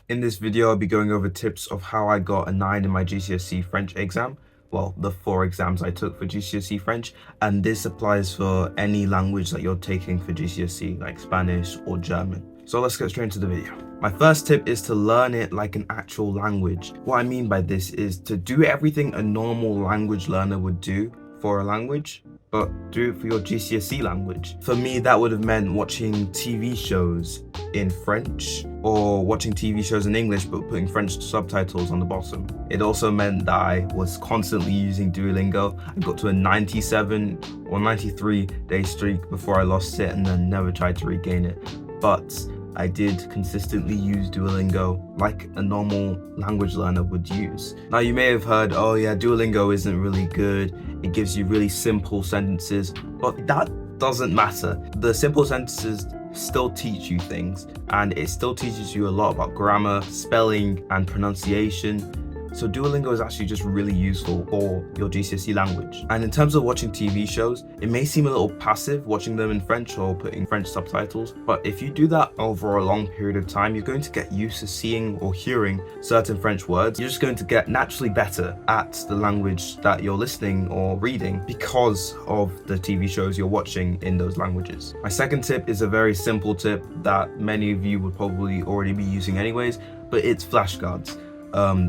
In this video, I'll be going over tips of how I got a 9 in my GCSE French exam. Well, the 4 exams I took for GCSE French, and this applies for any language that you're taking for GCSE, like Spanish or German. So let's get straight into the video. My first tip is to learn it like an actual language. What I mean by this is to do everything a normal language learner would do for a language, but do it for your GCSE language. For me, that would have meant watching TV shows in French or watching TV shows in English but putting French subtitles on the bottom. It also meant that I was constantly using Duolingo. I got to a 97 or 93 day streak before I lost it and then never tried to regain it. But I did consistently use Duolingo like a normal language learner would use. Now you may have heard, oh yeah, Duolingo isn't really good. It gives you really simple sentences, but that doesn't matter. The simple sentences still teach you things, and it still teaches you a lot about grammar, spelling, and pronunciation. So Duolingo is actually just really useful for your GCSE language. And in terms of watching TV shows, it may seem a little passive watching them in French or putting French subtitles, but if you do that over a long period of time, you're going to get used to seeing or hearing certain French words. You're just going to get naturally better at the language that you're listening or reading because of the TV shows you're watching in those languages. My second tip is a very simple tip that many of you would probably already be using anyways, but it's flashcards.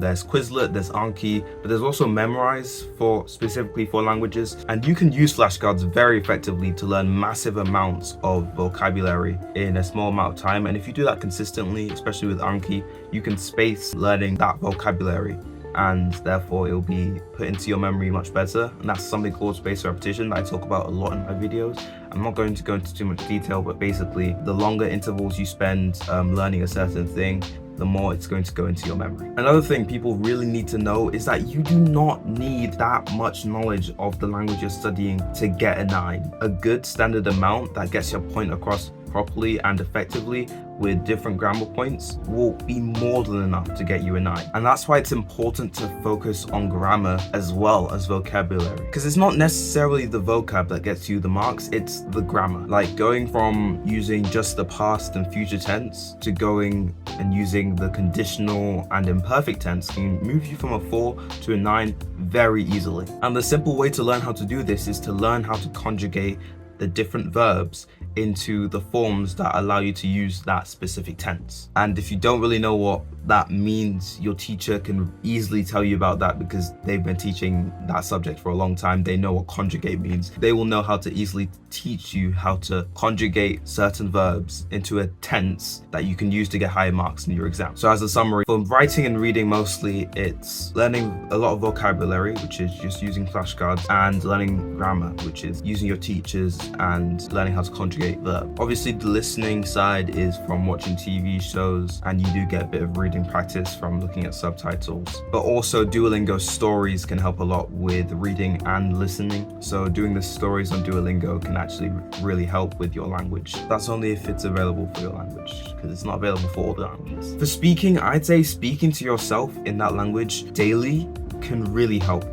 There's Quizlet, there's Anki, but there's also Memrise specifically for languages, and you can use flashcards very effectively to learn massive amounts of vocabulary in a small amount of time. And if you do that consistently, especially with Anki, you can space learning that vocabulary, and therefore it'll be put into your memory much better. And that's something called spaced repetition that I talk about a lot in my videos. I'm not going to go into too much detail, but basically the longer intervals you spend learning a certain thing, the more it's going to go into your memory. Another thing people really need to know is that you do not need that much knowledge of the language you're studying to get a 9. A good standard amount that gets your point across properly and effectively with different grammar points will be more than enough to get you a 9. And that's why it's important to focus on grammar as well as vocabulary, because it's not necessarily the vocab that gets you the marks, it's the grammar. Like going from using just the past and future tense to going and using the conditional and imperfect tense can move you from a 4 to a 9 very easily. And the simple way to learn how to do this is to learn how to conjugate the different verbs into the forms that allow you to use that specific tense. And if you don't really know what that means, your teacher can easily tell you about that because they've been teaching that subject for a long time. They know what conjugate means. They will know how to easily teach you how to conjugate certain verbs into a tense that you can use to get higher marks in your exam. So as a summary, for writing and reading mostly, it's learning a lot of vocabulary, which is just using flashcards, and learning grammar, which is using your teachers and learning how to conjugate verb. Obviously the listening side is from watching TV shows, and you do get a bit of reading practice from looking at subtitles. But also Duolingo stories can help a lot with reading and listening. So doing the stories on Duolingo can actually really help with your language. That's only if it's available for your language, because it's not available for all the languages. For speaking, I'd say speaking to yourself in that language daily can really help.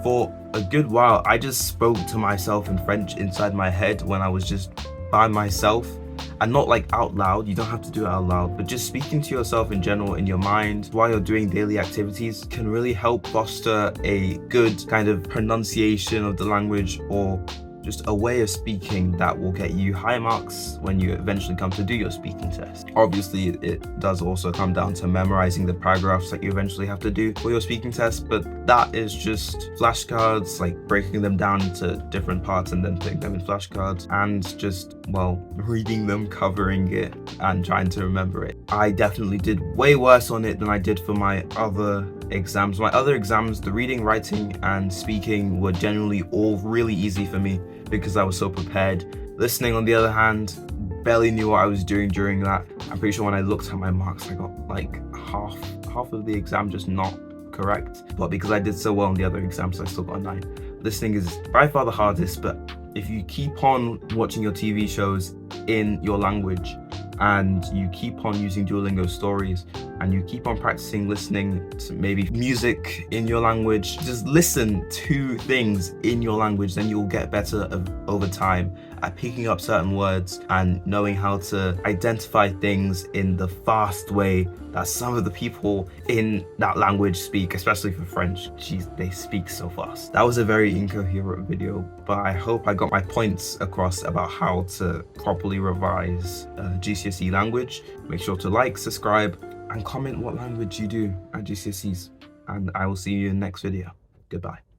For a good while, I just spoke to myself in French inside my head when I was just by myself, and not like out loud. You don't have to do it out loud, but just speaking to yourself in general in your mind while you're doing daily activities can really help foster a good kind of pronunciation of the language, or just a way of speaking that will get you high marks when you eventually come to do your speaking test. Obviously, it does also come down to memorizing the paragraphs that you eventually have to do for your speaking test, but that is just flashcards, like breaking them down into different parts and then putting them in flashcards, and just, well, reading them, covering it, and trying to remember it. I definitely did way worse on it than I did for my other exams. My other exams, the reading, writing, and speaking were generally all really easy for me because I was so prepared. Listening, on the other hand, barely knew what I was doing during that. I'm pretty sure when I looked at my marks, I got like half of the exam just not correct. But because I did so well in the other exams, I still got a 9. Listening is by far the hardest, but if you keep on watching your TV shows in your language, and you keep on using Duolingo stories, and you keep on practicing listening to maybe music in your language, just listen to things in your language, then you'll get better over time. at picking up certain words and knowing how to identify things in the fast way that some of the people in that language speak, especially for French. Jeez, they speak so fast. That was a very incoherent video, but I hope I got my points across about how to properly revise GCSE language. Make sure to like, subscribe, and comment what language you do at GCSEs. And I will see you in the next video. Goodbye.